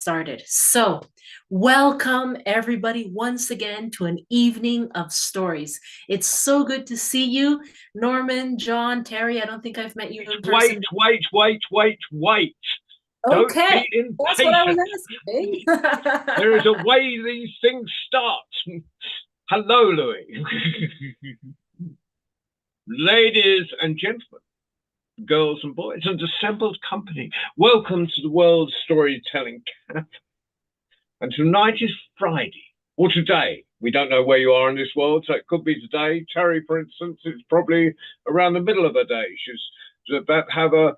started. So, welcome everybody once again to an evening of stories. It's so good to see you, Norman, John, Terry. I don't think I've met you in person. Wait. Don't Okay, be that's what I was impatient. There is asking. a way these things start. Hello, Louis. Ladies and gentlemen, girls and boys, and assembled company, welcome to the World Storytelling Cafe. And tonight is Friday, or today. We don't know where you are in this world, so it could be today. Terry, for instance, is probably around the middle of her day. She's about to have a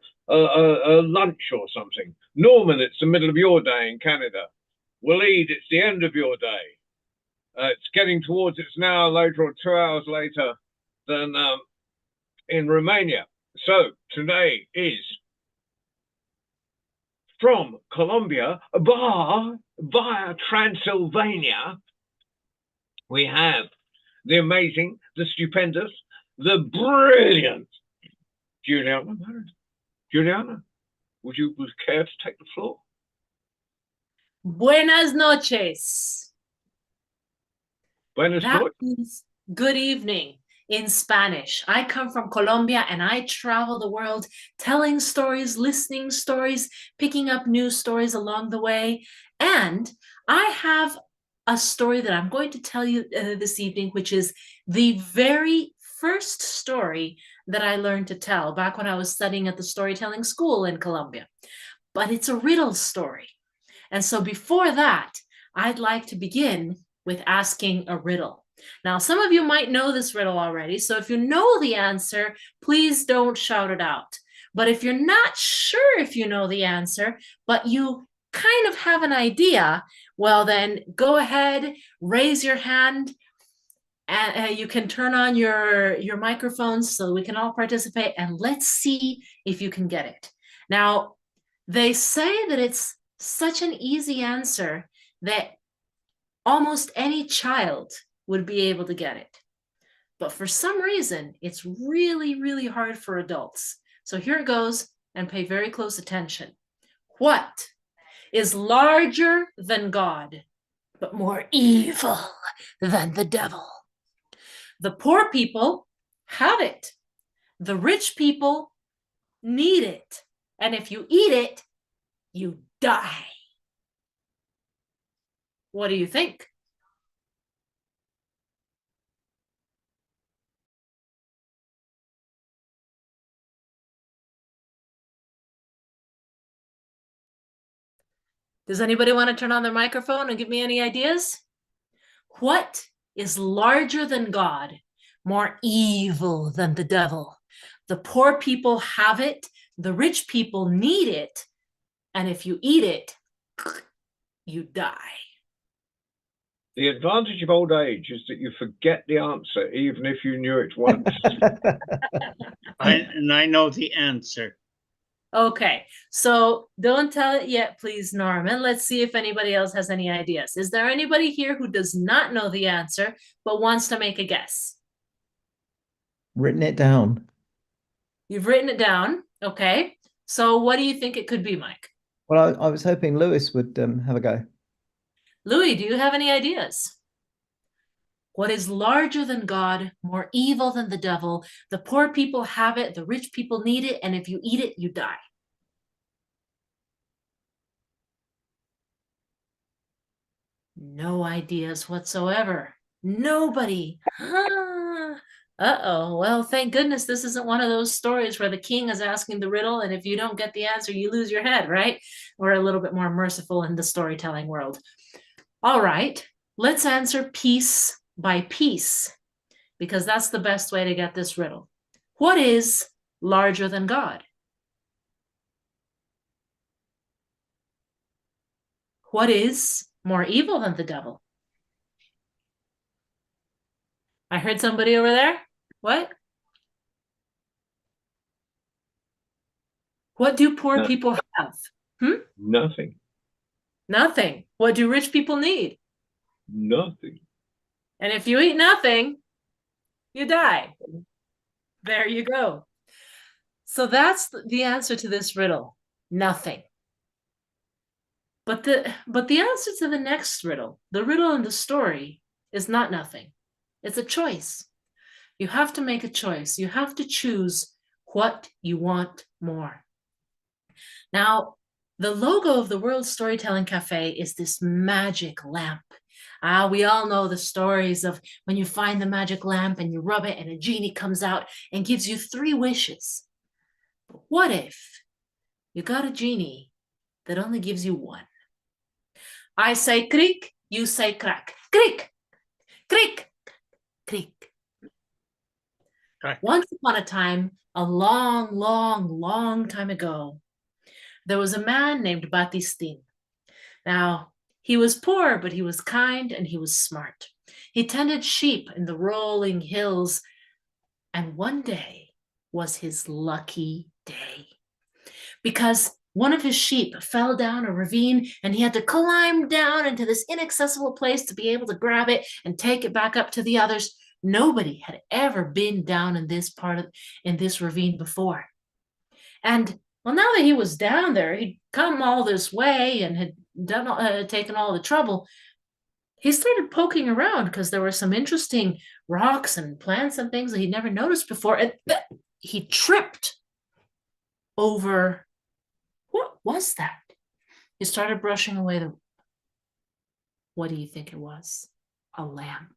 lunch or something. Norman, it's the middle of your day in Canada. Waleed, it's the end of your day. It's getting towards, it's an hour later or 2 hours later than in Romania. So today is from Colombia via Transylvania. We have the amazing, the stupendous, the brilliant Juliana Marin. Juliana, would you care to take the floor? Buenas noches. Buenas That noches. means good evening in Spanish. I come from Colombia and I travel the world telling stories, listening stories, picking up new stories along the way. And I have a story that I'm going to tell you this evening, which is the very first story that I learned to tell back when I was studying at the storytelling school in Colombia. But it's a riddle story. And so before that, I'd like to begin with asking a riddle. Now, some of you might know this riddle already, so if you know the answer, please don't shout it out. But if you're not sure if you know the answer, but you kind of have an idea, well, then go ahead, raise your hand, and you can turn on your microphones so we can all participate, and let's see if you can get it. Now, they say that it's such an easy answer that almost any child would be able to get it. But for some reason, it's really, really hard for adults. So here it goes, and pay very close attention. What is larger than God, but more evil than the devil? The poor people have it. The rich people need it. And if you eat it, you die. What do you think? Does anybody want to turn on their microphone and give me any ideas? What is larger than God, more evil than the devil? The poor people have it, the rich people need it, and if you eat it, you die. The advantage of old age is that you forget the answer, even if you knew it once. I know the answer. Okay, so don't tell it yet, please, Norman. Let's see if anybody else has any ideas. Is there anybody here who does not know the answer but wants to make a guess? Written it down. You've written it down. Okay. So what do you think it could be, Mike? Well, I was hoping Lewis would have a go. Louis, do you have any ideas? What is larger than God, more evil than the devil? The poor people have it, the rich people need it, and if you eat it, you die. No ideas whatsoever. Nobody. Uh-oh. Well, thank goodness this isn't one of those stories where the king is asking the riddle, and if you don't get the answer, you lose your head, right? We're a little bit more merciful in the storytelling world. All right, let's answer piece by piece, because that's the best way to get this riddle. What is larger than God? What is more evil than the devil? I heard somebody over there. What? What do poor people have? Nothing. Nothing. What do rich people need? Nothing. And if you eat nothing, you die. There you go. So that's the answer to this riddle. Nothing. But the answer to the next riddle, the riddle in the story, is not nothing. It's a choice. You have to make a choice. You have to choose what you want more. Now, the logo of the World Storytelling Cafe is this magic lamp. We all know the stories of when you find the magic lamp and you rub it and a genie comes out and gives you 3 wishes. But what if you got a genie that only gives you 1? I say creak, you say crack. Creak, creak, creak. Correct. Once upon a time, a long, long, long time ago, there was a man named Batistin. Now, he was poor, but he was kind and he was smart. He tended sheep in the rolling hills, and one day was his lucky day because one of his sheep fell down a ravine and he had to climb down into this inaccessible place to be able to grab it and take it back up to the others. Nobody had ever been down in this ravine before. And well, now that he was down there, he'd come all this way and had taken all the trouble. He started poking around because there were some interesting rocks and plants and things that he'd never noticed before. And he tripped over, what was that? He started brushing away what do you think it was? A lamp,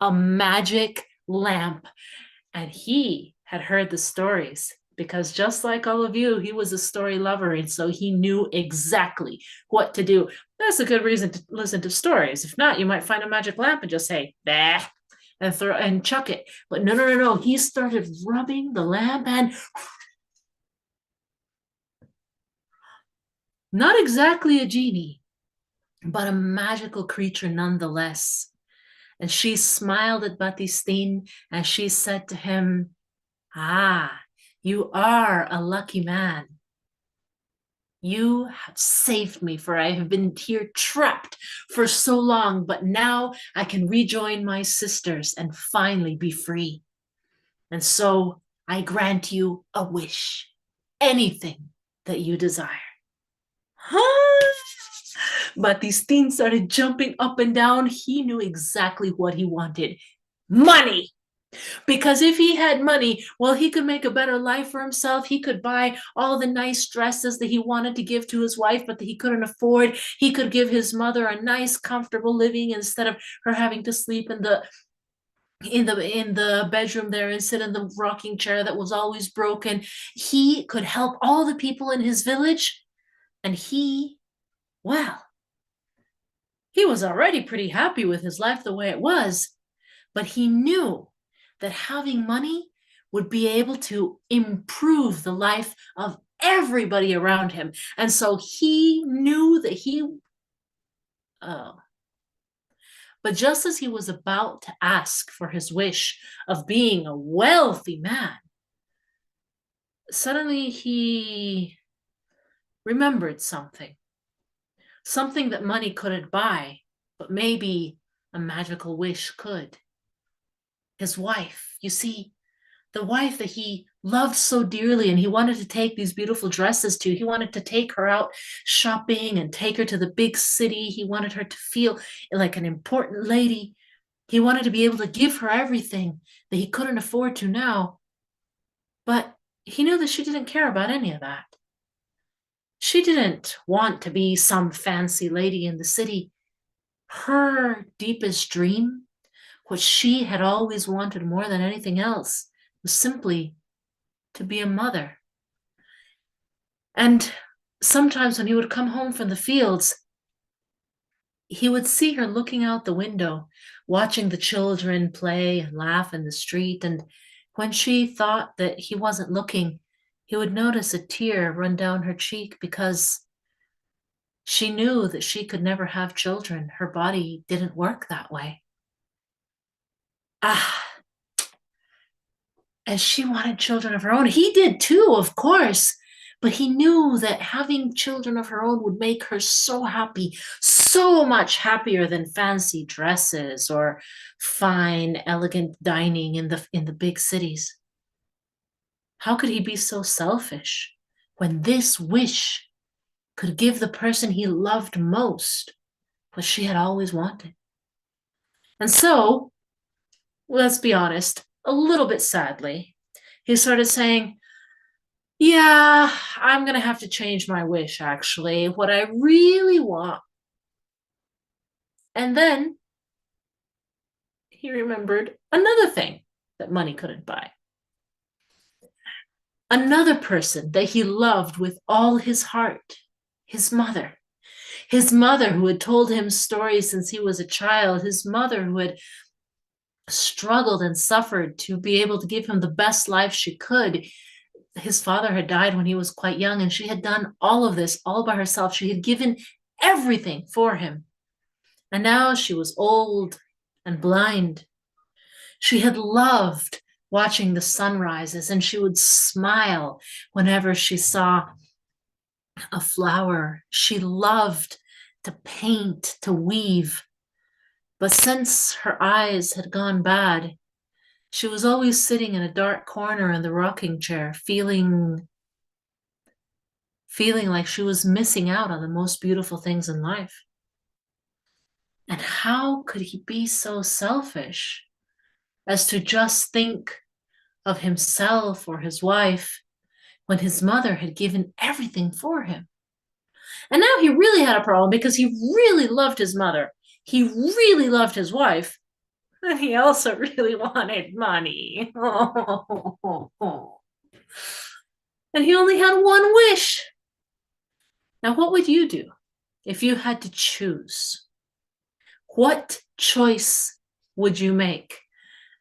a magic lamp. And he had heard the stories because just like all of you, he was a story lover. And so he knew exactly what to do. That's a good reason to listen to stories. If not, you might find a magic lamp and just say, bah, and chuck it. But no. He started rubbing the lamp and not exactly a genie, but a magical creature nonetheless. And she smiled at Batistin and she said to him, you are a lucky man. You have saved me, for I have been here trapped for so long, but now I can rejoin my sisters and finally be free. And so I grant you a wish, anything that you desire. But these teens started jumping up and down. He knew exactly what he wanted. Money! Because if he had money, well, he could make a better life for himself. He could buy all the nice dresses that he wanted to give to his wife, but that he couldn't afford. He could give his mother a nice, comfortable living instead of her having to sleep in the bedroom there and sit in the rocking chair that was always broken. He could help all the people in his village, and he was already pretty happy with his life the way it was, but he knew that having money would be able to improve the life of everybody around him. And so he knew that but just as he was about to ask for his wish of being a wealthy man, suddenly he remembered something that money couldn't buy, but maybe a magical wish could. His wife, you see, the wife that he loved so dearly and he wanted to take these beautiful dresses to. He wanted to take her out shopping and take her to the big city. He wanted her to feel like an important lady. He wanted to be able to give her everything that he couldn't afford to now. But he knew that she didn't care about any of that. She didn't want to be some fancy lady in the city. Her deepest dream, what she had always wanted more than anything else, was simply to be a mother. And sometimes when he would come home from the fields, he would see her looking out the window, watching the children play and laugh in the street. And when she thought that he wasn't looking, he would notice a tear run down her cheek because she knew that she could never have children. Her body didn't work that way. And she wanted children of her own. He did too, of course, but he knew that having children of her own would make her so happy, so much happier than fancy dresses or fine, elegant dining in the big cities. How could he be so selfish when this wish could give the person he loved most what she had always wanted. And so, let's be honest, a little bit sadly, he started saying, yeah, I'm going to have to change my wish, actually, what I really want. And then he remembered another thing that money couldn't buy. Another person that he loved with all his heart, his mother. His mother who had told him stories since he was a child, his mother who had struggled and suffered to be able to give him the best life she could. His father had died when he was quite young, and she had done all of this all by herself. She had given everything for him. And now she was old and blind. She had loved watching the sunrises, and she would smile whenever she saw a flower. She loved to paint, to weave. But since her eyes had gone bad, she was always sitting in a dark corner in the rocking chair, feeling like she was missing out on the most beautiful things in life. And how could he be so selfish as to just think of himself or his wife when his mother had given everything for him? And now he really had a problem because he really loved his mother. He really loved his wife. And he also really wanted money. And he only had one wish. Now, what would you do if you had to choose? What choice would you make?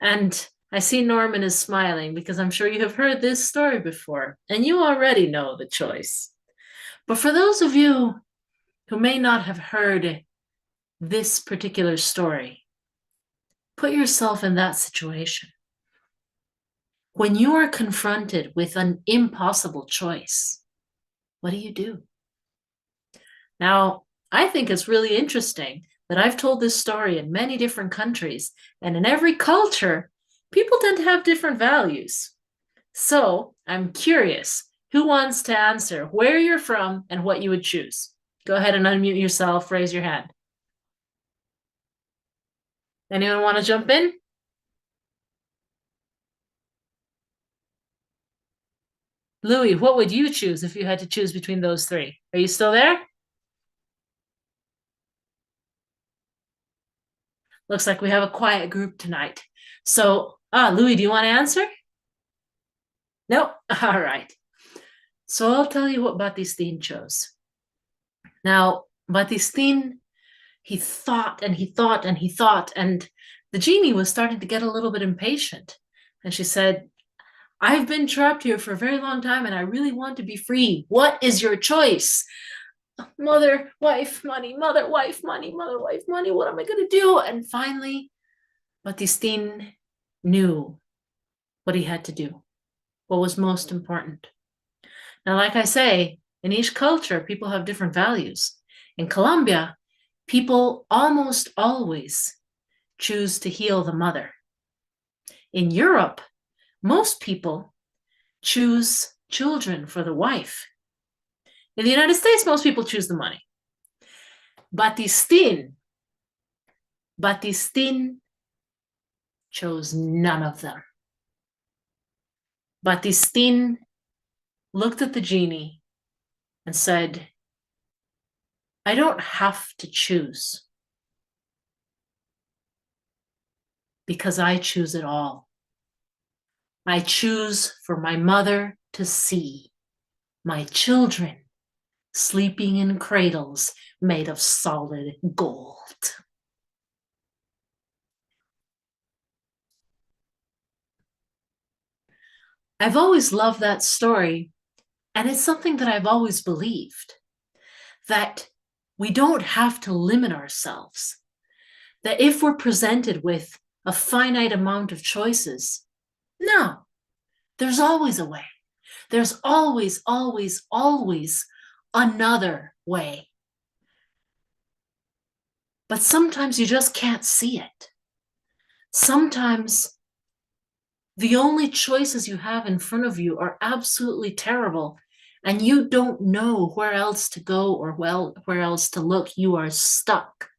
And I see Norman is smiling because I'm sure you have heard this story before and you already know the choice. But for those of you who may not have heard this particular story, put yourself in that situation. When you are confronted with an impossible choice, what do? Now, I think it's really interesting that I've told this story in many different countries, and in every culture, people tend to have different values. So I'm curious, who wants to answer where you're from and what you would choose? Go ahead and unmute yourself, raise your hand. Anyone want to jump in? Louis, what would you choose if you had to choose between those three? Are you still there? Looks like we have a quiet group tonight. So, Louis, do you want to answer? No? All right. So I'll tell you what Battistin chose. Now, Battistin, he thought and he thought and he thought, and the genie was starting to get a little bit impatient. And she said, I've been trapped here for a very long time and I really want to be free. What is your choice? Mother, wife, money, mother, wife, money, mother, wife, money. What am I going to do? And finally, Battistin knew what he had to do, what was most important. Now, like I say, in each culture, people have different values. In Colombia, people almost always choose to heal the mother. In Europe, most people choose children for the wife. In the United States, most people choose the money. Battistin chose none of them. Battistin looked at the genie and said, I don't have to choose because I choose it all. I choose for my mother to see my children sleeping in cradles made of solid gold. I've always loved that story, and it's something that I've always believed, that we don't have to limit ourselves, that if we're presented with a finite amount of choices, no, there's always a way. There's always, always, always another way. But sometimes you just can't see it. Sometimes the only choices you have in front of you are absolutely terrible, and you don't know where else to go or where else to look. You are stuck.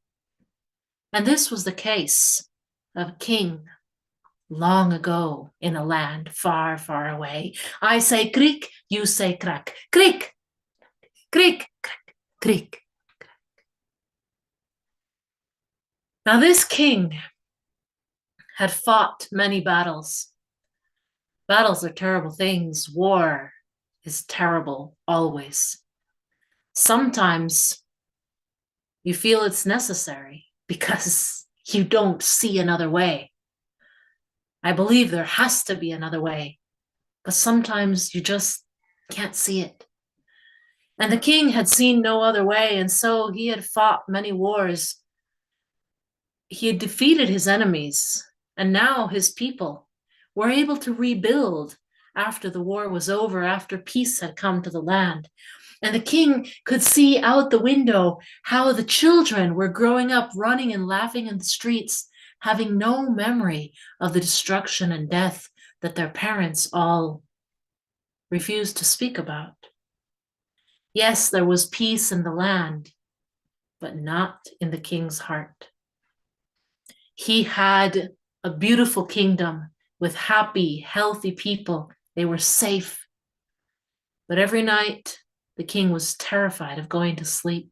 And this was the case of a king long ago in a land far, far away. I say creak, you say crack. Creak, creak, crack, creak. Now this king had fought many battles. Battles are terrible things. War is terrible always. Sometimes you feel it's necessary because you don't see another way. I believe there has to be another way, but sometimes you just can't see it. And the king had seen no other way, and so he had fought many wars. He had defeated his enemies, and now his people were able to rebuild after the war was over, after peace had come to the land. And the king could see out the window how the children were growing up, running and laughing in the streets, having no memory of the destruction and death that their parents all refused to speak about. Yes, there was peace in the land, but not in the king's heart. He had a beautiful kingdom with happy, healthy people. They were safe. But every night, the king was terrified of going to sleep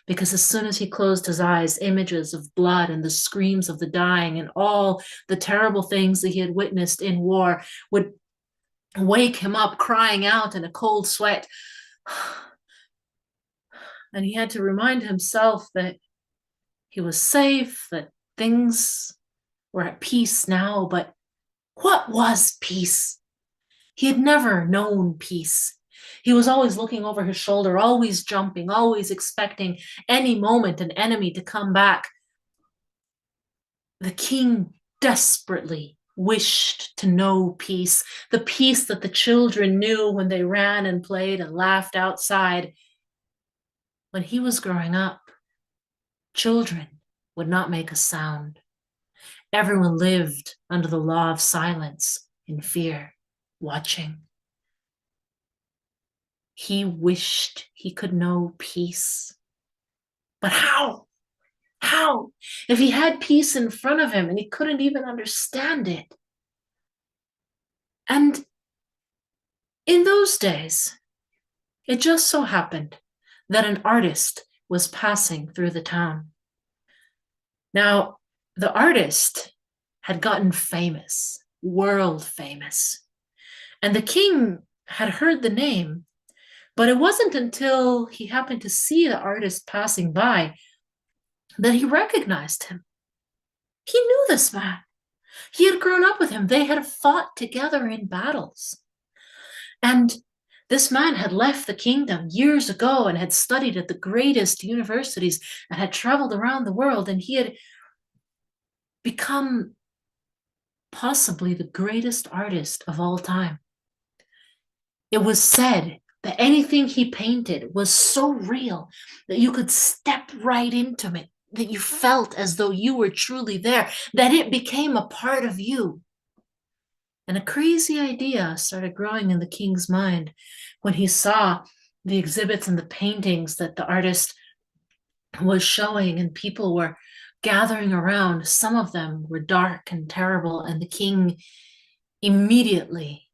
because as soon as he closed his eyes, images of blood and the screams of the dying and all the terrible things that he had witnessed in war would wake him up crying out in a cold sweat. And he had to remind himself that he was safe, that things were at peace now. But what was peace? He had never known peace. He was always looking over his shoulder, always jumping, always expecting any moment an enemy to come back. The king desperately wished to know peace, the peace that the children knew when they ran and played and laughed outside. When he was growing up, children would not make a sound. Everyone lived under the law of silence, in fear, watching. He wished he could know peace. But how? How? If he had peace in front of him and he couldn't even understand it. And in those days, it just so happened that an artist was passing through the town. Now, the artist had gotten famous, world famous. And the king had heard the name, but it wasn't until he happened to see the artist passing by that he recognized him. He knew this man. He had grown up with him. They had fought together in battles. And this man had left the kingdom years ago and had studied at the greatest universities and had traveled around the world, and he had become possibly the greatest artist of all time. It was said that anything he painted was so real that you could step right into it, that you felt as though you were truly there, that it became a part of you. And a crazy idea started growing in the king's mind when he saw the exhibits and the paintings that the artist was showing, and people were gathering around. Some of them were dark and terrible, and the king immediately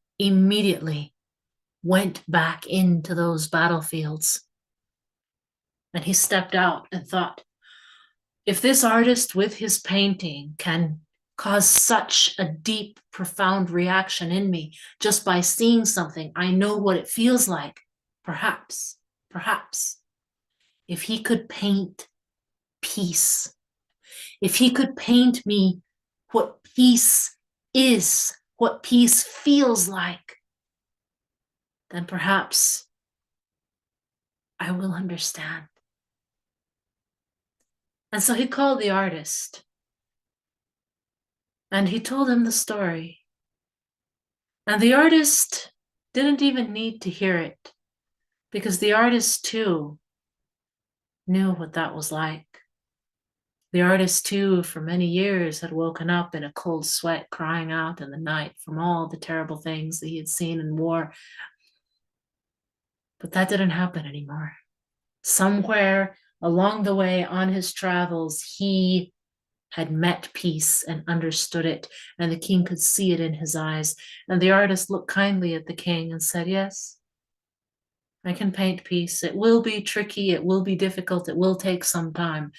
went back into those battlefields. And he stepped out and thought, if this artist with his painting can cause such a deep, profound reaction in me just by seeing something, I know what it feels like. Perhaps, if he could paint peace, if he could paint me what peace is, what peace feels like, then perhaps I will understand. And so he called the artist and he told him the story. And the artist didn't even need to hear it because the artist too knew what that was like. The artist too, for many years, had woken up in a cold sweat, crying out in the night from all the terrible things that he had seen in war. But that didn't happen anymore. Somewhere along the way on his travels, he had met peace and understood it, and the king could see it in his eyes. And the artist looked kindly at the king and said, yes, I can paint peace. It will be tricky, it will be difficult, it will take some time,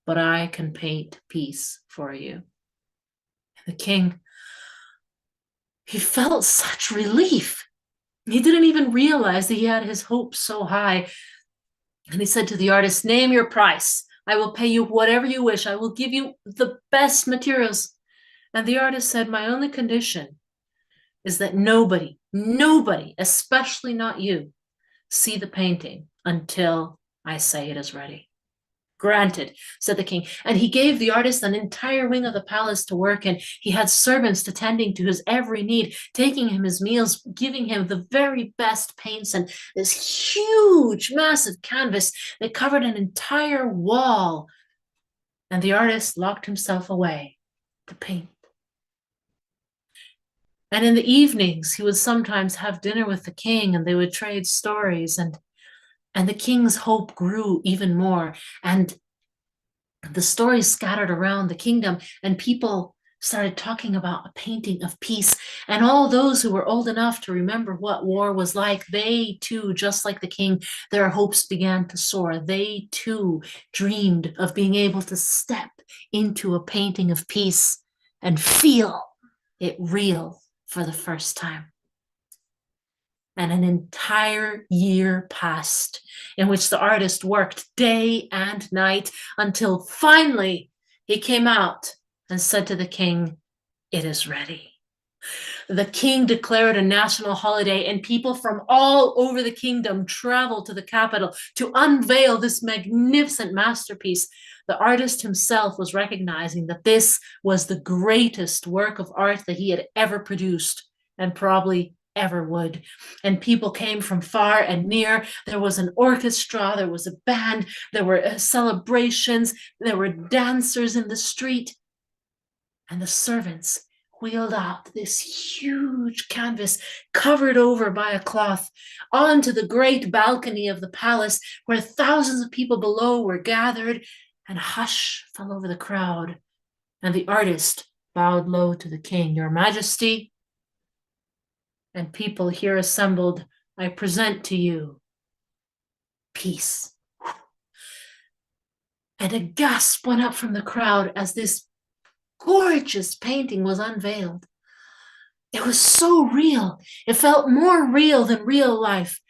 but I can paint peace for you. And the king, he felt such relief. He didn't even realize that he had his hopes so high. And he said to the artist, name your price. I will pay you whatever you wish. I will give you the best materials. And the artist said, my only condition is that nobody, especially not you, see the painting until I say it is ready. Granted, said the king. And he gave the artist an entire wing of the palace to work in. He had servants attending to his every need, taking him his meals, giving him the very best paints, and this huge, massive canvas that covered an entire wall. And the artist locked himself away to paint. And in the evenings, he would sometimes have dinner with the king, and they would trade stories, and the king's hope grew even more. And the stories scattered around the kingdom, and people started talking about a painting of peace. And all those who were old enough to remember what war was like, they too, just like the king, their hopes began to soar. They too dreamed of being able to step into a painting of peace and feel it real for the first time. And an entire year passed in which the artist worked day and night until finally he came out and said to the king, it is ready. The king declared a national holiday, and people from all over the kingdom traveled to the capital to unveil this magnificent masterpiece. The artist himself was recognizing that this was the greatest work of art that he had ever produced, and probably ever would. And people came from far and near. There was an orchestra, there was a band, there were celebrations, there were dancers in the street, and the servants wheeled out this huge canvas covered over by a cloth onto the great balcony of the palace, where thousands of people below were gathered, and a hush fell over the crowd. And the artist bowed low to the king. Your Majesty, and people here assembled, I present to you peace. And a gasp went up from the crowd as this gorgeous painting was unveiled. It was so real. It felt more real than real life.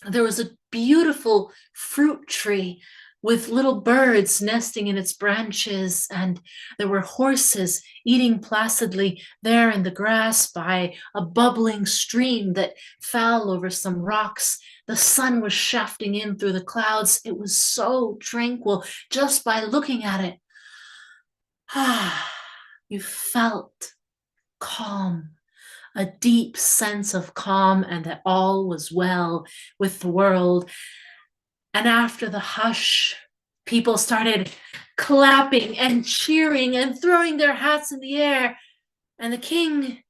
There was a beautiful fruit tree with little birds nesting in its branches, and there were horses eating placidly there in the grass by a bubbling stream that fell over some rocks. The sun was shafting in through the clouds. It was so tranquil just by looking at it. You felt calm, a deep sense of calm, and that all was well with the world. And after the hush, people started clapping and cheering and throwing their hats in the air. And the king,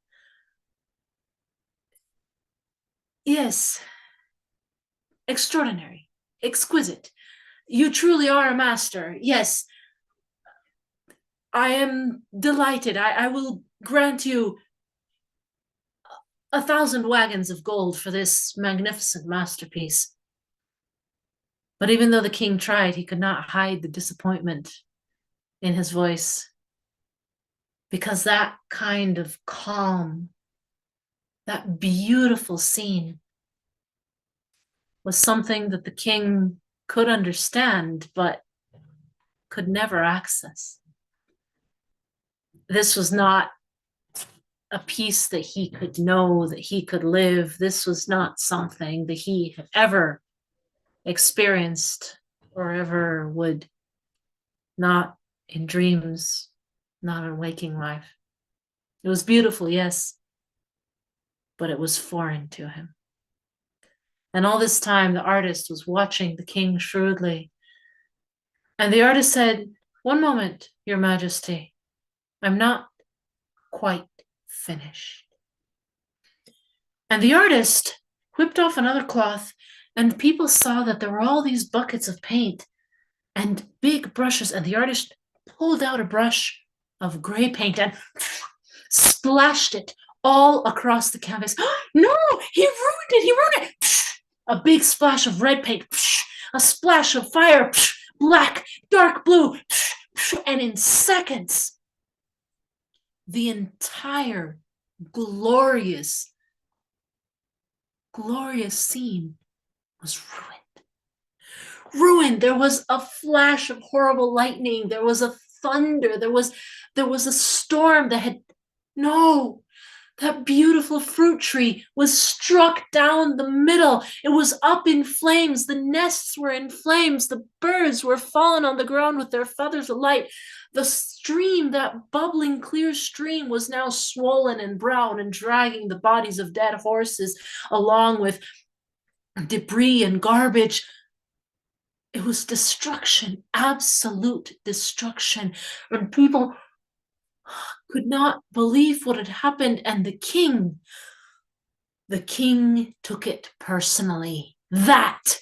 yes, extraordinary, exquisite. You truly are a master. Yes, I am delighted. I will grant you 1,000 wagons of gold for this magnificent masterpiece. But even though the king tried, he could not hide the disappointment in his voice, because that kind of calm, that beautiful scene, was something that the king could understand, but could never access. This was not a piece that he could know, that he could live. This was not something that he had ever experienced or ever would, not in dreams, not in waking life. It was beautiful, yes, but it was foreign to him. And all this time, the artist was watching the king shrewdly. And the artist said, "One moment, Your Majesty, I'm not quite finished." And the artist whipped off another cloth And people saw that there were all these buckets of paint and big brushes, and the artist pulled out a brush of gray paint and splashed it all across the canvas. No, he ruined it, he ruined it. A big splash of red paint, a splash of fire, black, dark blue, and in seconds, the entire glorious scene was ruined. There was a flash of horrible lightning. There was a thunder. There was a storm that had, no, that beautiful fruit tree was struck down the middle. It was up in flames. The nests were in flames. The birds were fallen on the ground with their feathers alight. The stream, that bubbling clear stream, was now swollen and brown and dragging the bodies of dead horses along with debris and garbage. It was destruction, absolute destruction. And people could not believe what had happened. And the king took it personally. That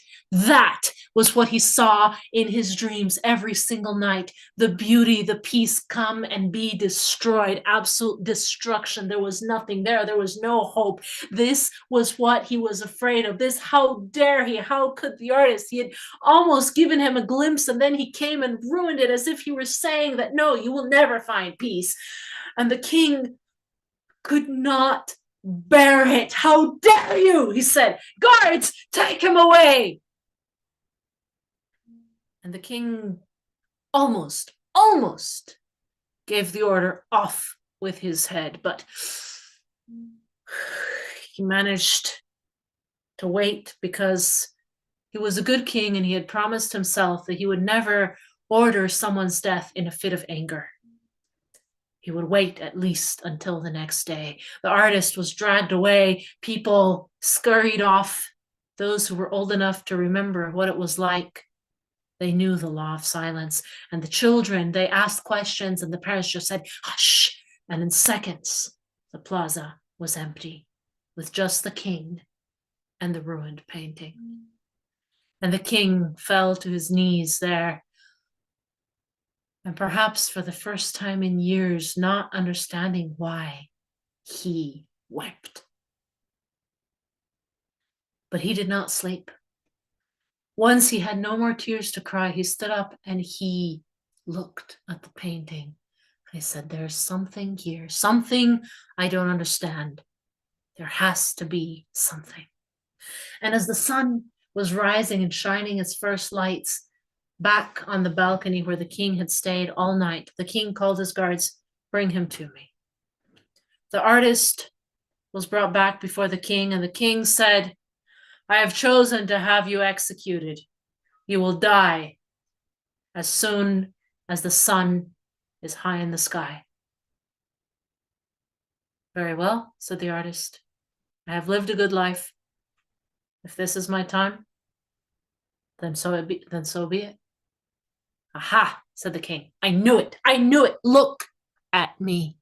was what he saw in his dreams every single night. The beauty, the peace come and be destroyed. Absolute destruction. There was nothing there. There was no hope. This was what he was afraid of. This, how dare he? How could the artist? He had almost given him a glimpse, and then he came and ruined it as if he were saying that, no, you will never find peace. And the king could not bear it. How dare you? He said, guards, take him away. And the king almost gave the order, off with his head, but he managed to wait because he was a good king and he had promised himself that he would never order someone's death in a fit of anger. He would wait at least until the next day. The artist was dragged away. People scurried off. Those who were old enough to remember what it was like, they knew the law of silence. And the children, they asked questions, and the parents just said, hush. And in seconds, the plaza was empty, with just the king and the ruined painting. And the king fell to his knees there, and perhaps for the first time in years, not understanding why, he wept. But he did not sleep. Once he had no more tears to cry, he stood up and he looked at the painting. I said, there's something here, something I don't understand. There has to be something. And as the sun was rising and shining its first lights back on the balcony where the king had stayed all night, the king called his guards, bring him to me. The artist was brought back before the king, and the king said, I have chosen to have you executed. You will die as soon as the sun is high in the sky. Very well, said the artist. I have lived a good life. If this is my time, then so be it. Aha, said the king. I knew it. I knew it. Look at me.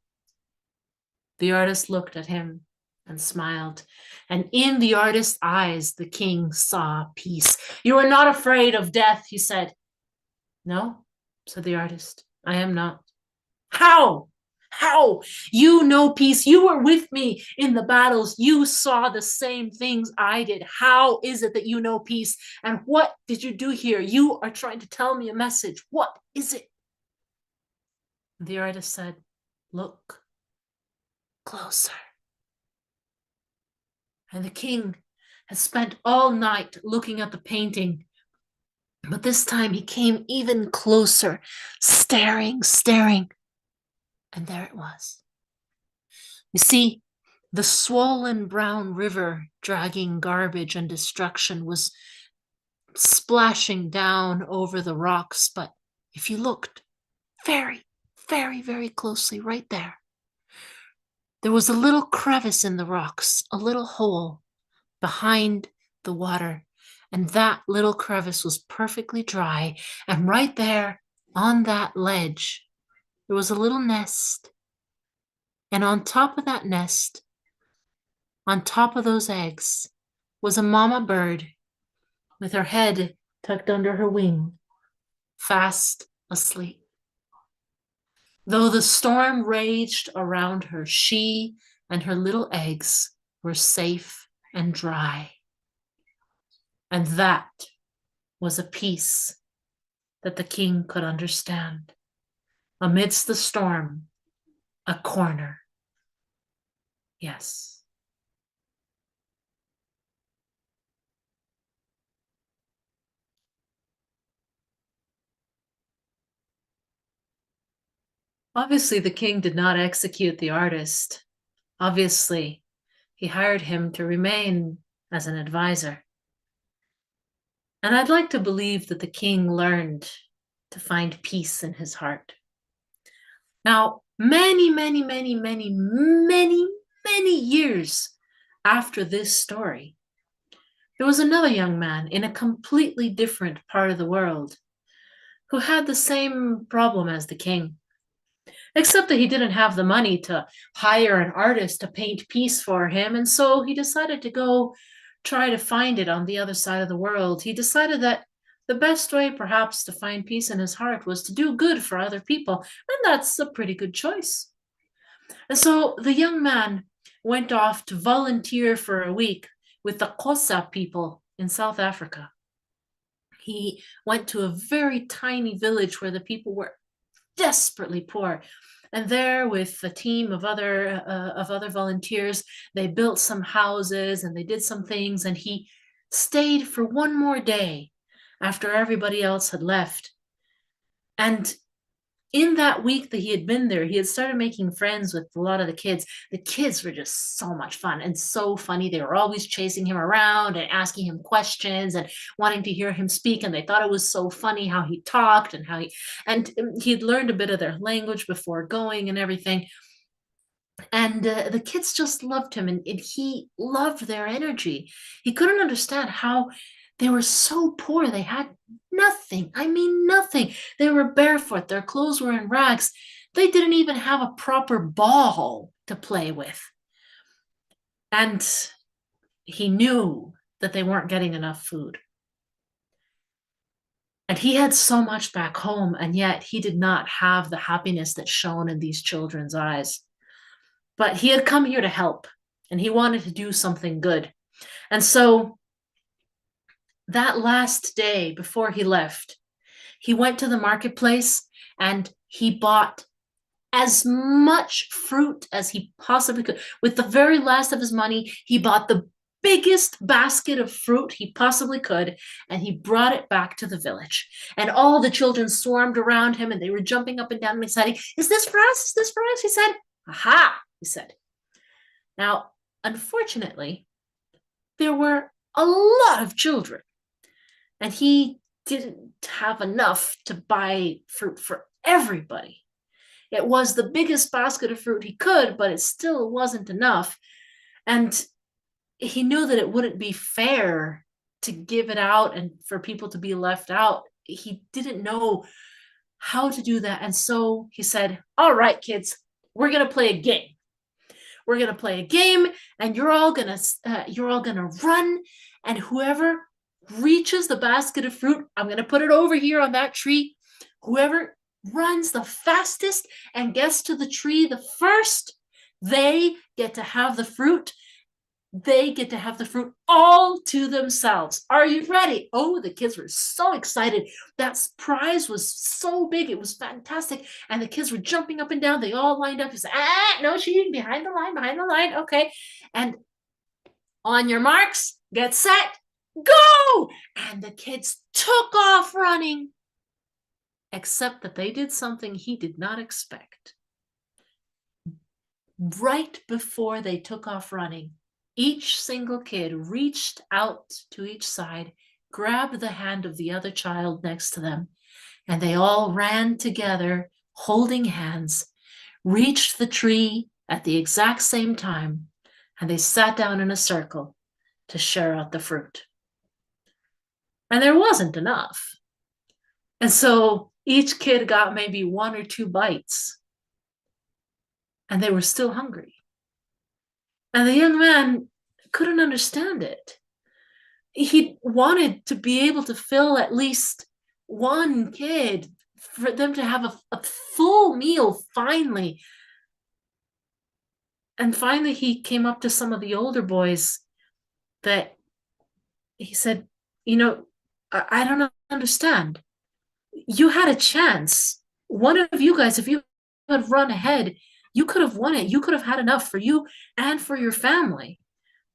The artist looked at him and smiled. And in the artist's eyes, the king saw peace. You are not afraid of death, he said. No, said the artist. I am not. How? How? You know peace. You were with me in the battles. You saw the same things I did. How is it that you know peace? And what did you do here? You are trying to tell me a message. What is it? The artist said, look closer. And the king had spent all night looking at the painting. But this time he came even closer, staring. And there it was. You see, the swollen brown river dragging garbage and destruction was splashing down over the rocks. But if you looked very, very closely right there, there was a little crevice in the rocks, a little hole behind the water. And that little crevice was perfectly dry. And right there on that ledge, there was a little nest. And on top of that nest, on top of those eggs, was a mama bird with her head tucked under her wing, fast asleep. Though the storm raged around her, she and her little eggs were safe and dry. And that was a peace that the king could understand. Amidst the storm, a corner. Yes. Obviously, the king did not execute the artist. Obviously, he hired him to remain as an advisor. And I'd like to believe that the king learned to find peace in his heart. Now, many years after this story, there was another young man in a completely different part of the world who had the same problem as the king, except that he didn't have the money to hire an artist to paint peace for him, and so he decided to go try to find it on the other side of the world. He decided that the best way perhaps to find peace in his heart was to do good for other people, and that's a pretty good choice. And so the young man went off to volunteer for a week with the Xhosa people in South Africa. He went to a very tiny village where the people were desperately poor. And there, with a team of other volunteers, they built some houses and they did some things. And he stayed for one more day after everybody else had left. And in that week that he had been there, he had started making friends with a lot of the kids. The kids were just so much fun and so funny. They were always chasing him around and asking him questions and wanting to hear him speak. And they thought it was so funny how he talked and he'd learned a bit of their language before going and everything. And the kids just loved him, and he loved their energy. He couldn't understand how they were so poor. They had nothing. I mean, nothing. They were barefoot. Their clothes were in rags. They didn't even have a proper ball to play with. And he knew that they weren't getting enough food. And he had so much back home, and yet he did not have the happiness that shone in these children's eyes. But he had come here to help, and he wanted to do something good. And so that last day before he left, he went to the marketplace and he bought as much fruit as he possibly could. With the very last of his money, he bought the biggest basket of fruit he possibly could, and he brought it back to the village. And all the children swarmed around him, and they were jumping up and down and excited. Is this for us? Is this for us? He said. Aha, he said. Now, unfortunately, there were a lot of children, and he didn't have enough to buy fruit for everybody. It was the biggest basket of fruit he could, but it still wasn't enough. And he knew that it wouldn't be fair to give it out and for people to be left out. He didn't know how to do that. And so he said, all right, kids, we're going to play a game. We're going to play a game, and you're all going to run, and whoever reaches the basket of fruit, I'm going to put it over here on that tree. Whoever runs the fastest and gets to the tree the first, they get to have the fruit. They get to have the fruit all to themselves. Are you ready? Oh, the kids were so excited. That prize was so big. It was fantastic. And the kids were jumping up and down. They all lined up. He said, no cheating, behind the line. Okay. And on your marks, get set, go. And the kids took off running, except that they did something he did not expect. Right before they took off running, each single kid reached out to each side, grabbed the hand of the other child next to them, and they all ran together, holding hands, reached the tree at the exact same time, and they sat down in a circle to share out the fruit. And there wasn't enough. And so each kid got maybe 1 or 2 bites, and they were still hungry. And the young man couldn't understand it. he wanted to be able to fill at least one kid, for them to have a full meal finally. And finally, he came up to some of the older boys that he said, you know, I don't understand. You had a chance. One of you guys, if you had run ahead, you could have won it. You could have had enough for you and for your family.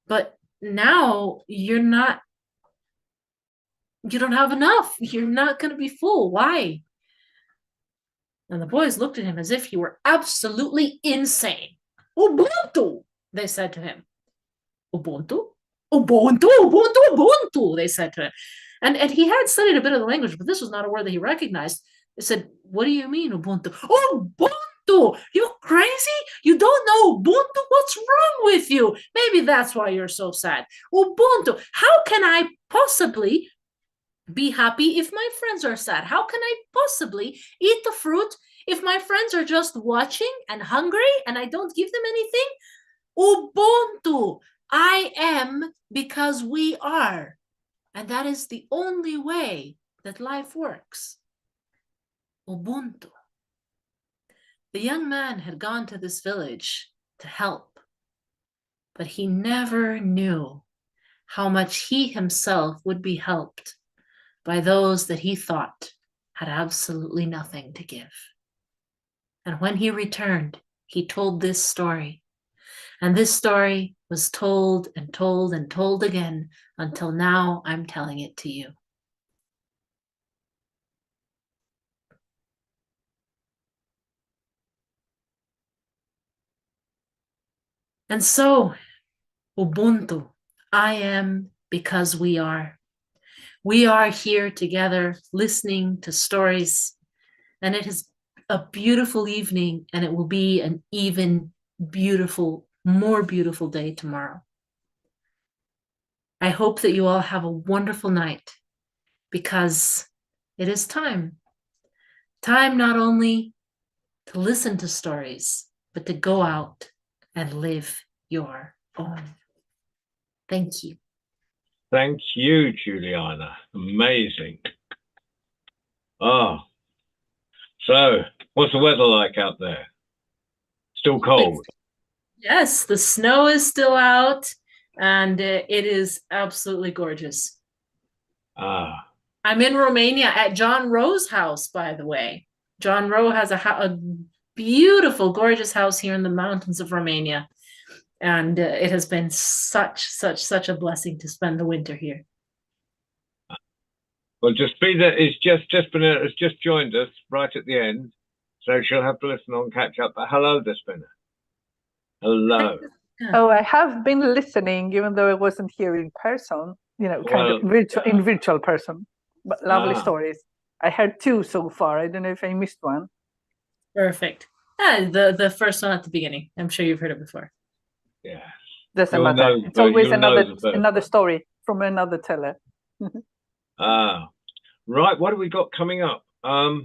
But now you don't have enough. You're not going to be full. Why? And the boys looked at him as if he were absolutely insane. Ubuntu, they said to him. Ubuntu? Ubuntu, Ubuntu, Ubuntu, they said to him. And he had studied a bit of the language, but this was not a word that he recognized. They said, what do you mean, Ubuntu? Ubuntu! You crazy? You don't know Ubuntu? What's wrong with you? Maybe that's why you're so sad. Ubuntu. How can I possibly be happy if my friends are sad? How can I possibly eat the fruit if my friends are just watching and hungry and I don't give them anything? Ubuntu. I am because we are. And that is the only way that life works. Ubuntu. The young man had gone to this village to help, but he never knew how much he himself would be helped by those that he thought had absolutely nothing to give. And when he returned, he told this story. And this story was told and told and told again until now I'm telling it to you. And so, Ubuntu, I am because we are. We are here together listening to stories, and it is a beautiful evening, and it will be an even more beautiful day tomorrow. I hope that you all have a wonderful night, because it is time. Time not only to listen to stories, but to go out and live your own. Thank you. Thank you, Juliana. Amazing. Oh, so what's the weather like out there? Still cold? Yes, the snow is still out, and it is absolutely gorgeous. Ah. I'm in Romania at John Rowe's house, by the way. John Rowe has a beautiful, gorgeous house here in the mountains of Romania. And it has been such a blessing to spend the winter here. Well, Despina is has just joined us right at the end, so she'll have to listen on, catch up. But hello, Despina. Hello. Oh, I have been listening, even though I wasn't here in person. Kind of virtual person. But lovely stories. I heard 2 so far. I don't know if I missed one. Perfect. The first one at the beginning. I'm sure you've heard it before. Yeah. Doesn't matter. It's always another story from another teller. Right. What have we got coming up? I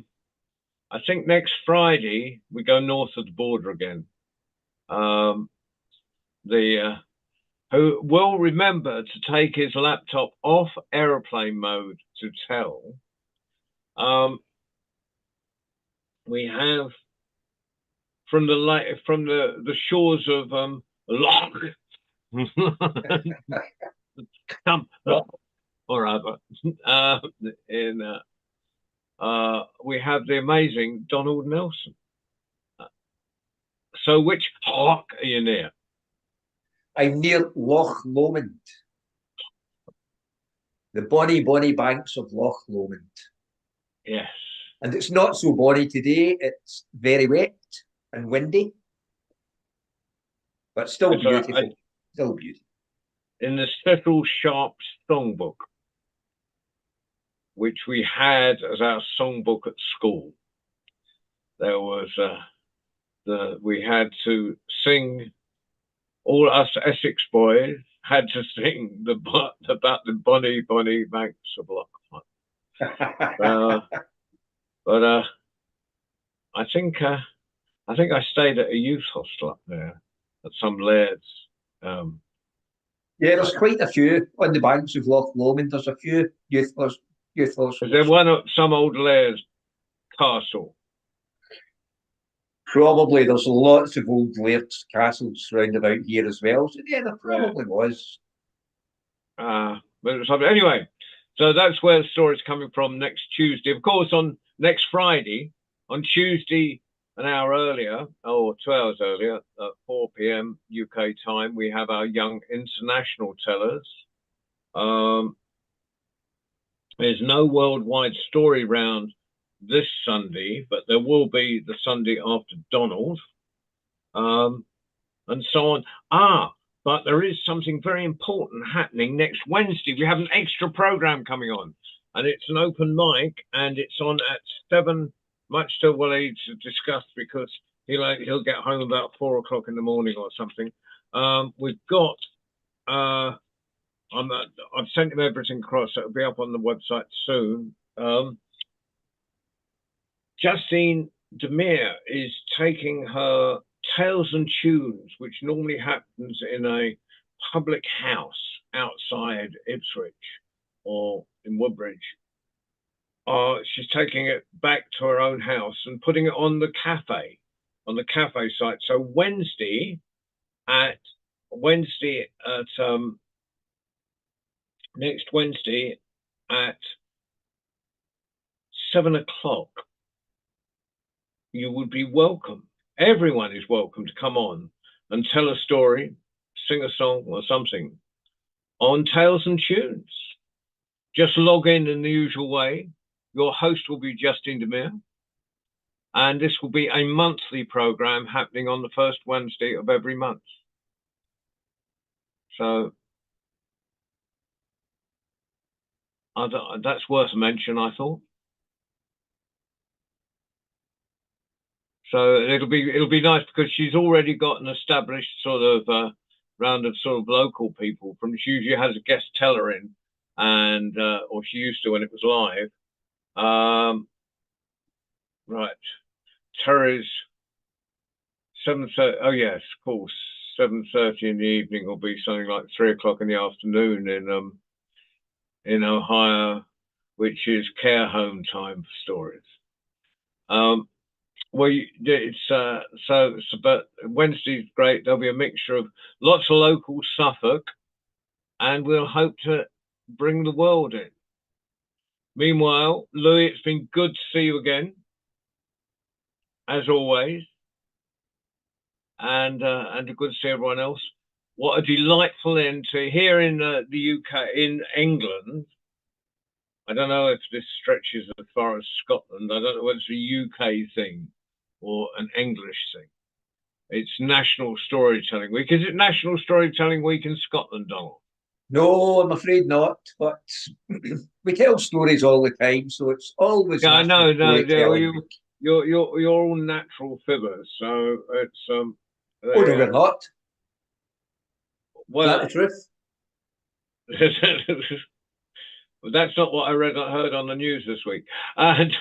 think next Friday we go north of the border again. Who will remember to take his laptop off aeroplane mode to tell. We have from the shores of Loch or other we have the amazing Donald Nelson. So which loch are you near? I'm near Loch Lomond. The bonny banks of Loch Lomond. Yes. And it's not so bonny today. It's very wet and windy. But still beautiful. Still beautiful. In the Cecil Sharp songbook, which we had as our songbook at school, there was we had to sing. All us Essex boys had to sing about the bonny banks of Loch Lomond. But I think I stayed at a youth hostel up there at some laird's Yeah, there's quite a few on the banks of Loch Lomond. There's a few youth hostels. Is there one at some old Laird's castle? Probably there's lots of old Laird's castles round about here as well. So yeah, there probably was. But it's something. Anyway, so that's where the story's coming from next Tuesday. Of course, on next Friday, on Tuesday, an hour earlier, or 2 hours earlier, at 4 p.m. UK time, we have our young international tellers. There's no worldwide story round this Sunday, but there will be the Sunday after Donald, and so on. But there is something very important happening next Wednesday. We have an extra program coming on, and it's an open mic, and it's on at 7, much to Waleed to discuss, because he'll get home about 4 o'clock in the morning or something. We've got I've sent him everything across. It'll be up on the website soon. Justine Demir is taking her Tales and Tunes, which normally happens in a public house outside Ipswich or in Woodbridge. She's taking it back to her own house and putting it on the cafe site. So Wednesday at next Wednesday at 7 o'clock, you would be welcome. Everyone is welcome to come on and tell a story, sing a song or something on Tales and Tunes. Just log in the usual way. Your host will be Justine Demir. And this will be a monthly program happening on the first Wednesday of every month. So that's worth a mention, I thought. So it'll be nice, because she's already got an established sort of round of sort of local people. She usually has a guest teller in, and or she used to when it was live. Right, Terry's 7:30. Oh yes, of course, 7:30 in the evening will be something like 3 o'clock in the afternoon in Ohio, which is care home time for stories. Well, but Wednesday's great. There'll be a mixture of lots of local Suffolk, and we'll hope to bring the world in. Meanwhile, Louis, it's been good to see you again, as always, and good to see everyone else. What a delightful end to here in the UK, in England. I don't know if this stretches as far as Scotland. I don't know whether it's a UK thing or an English thing. It's National Storytelling Week. Is it National Storytelling Week in Scotland, Donald? No, I'm afraid not. But we tell stories all the time, so it's always. Yeah, I know. No, you're all natural fibbers, so it's Oh no, we're not. Well, Is that the truth? That's not what I heard on the news this week. Sorry,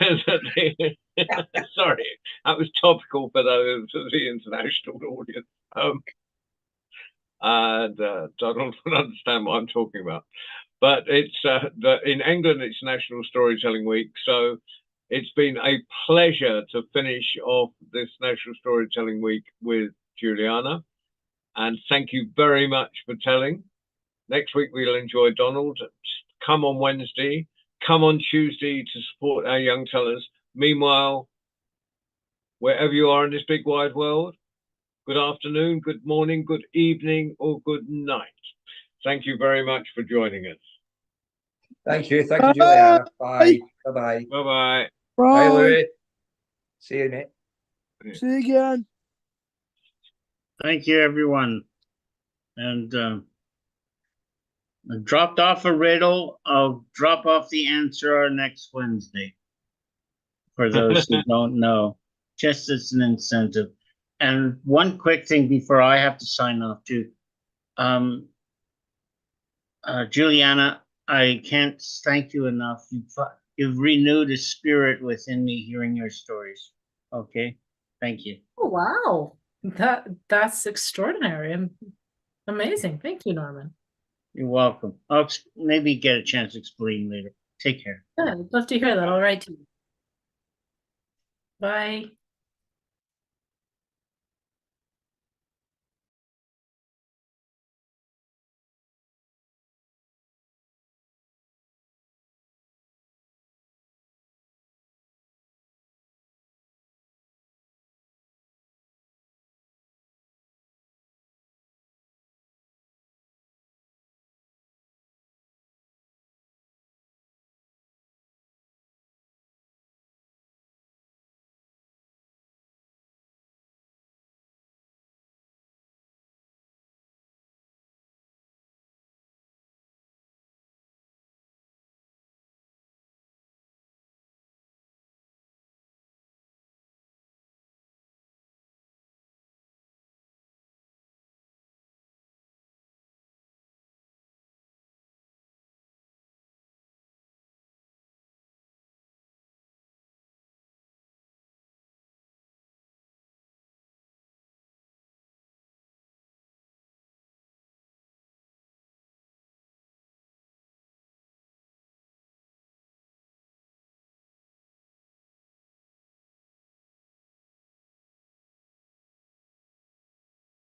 that was topical for the international audience. Donald will understand what I'm talking about. But it's in England, it's National Storytelling Week, so it's been a pleasure to finish off this National Storytelling Week with Juliana, and thank you very much for telling. Next week we'll enjoy Donald. Come on Wednesday, come on Tuesday to support our young tellers. Meanwhile, wherever you are in this big wide world, good afternoon, good morning, good evening, or good night. Thank you very much for joining us. Thank you, Juliana. Bye. Bye-bye. Bye-bye. Bye, Louis. See you, mate. See you again. Thank you, everyone. And I dropped off a riddle. I'll drop off the answer next Wednesday. For those who don't know, just as an incentive. And one quick thing before I have to sign off too. Juliana, I can't thank you enough. You've renewed a spirit within me hearing your stories. Okay, thank you. Oh, wow. That's extraordinary and amazing. Thank you, Norman. You're welcome. I'll maybe get a chance to explain later. Take care. Yeah, I'd love to hear that. I'll write to you. Bye.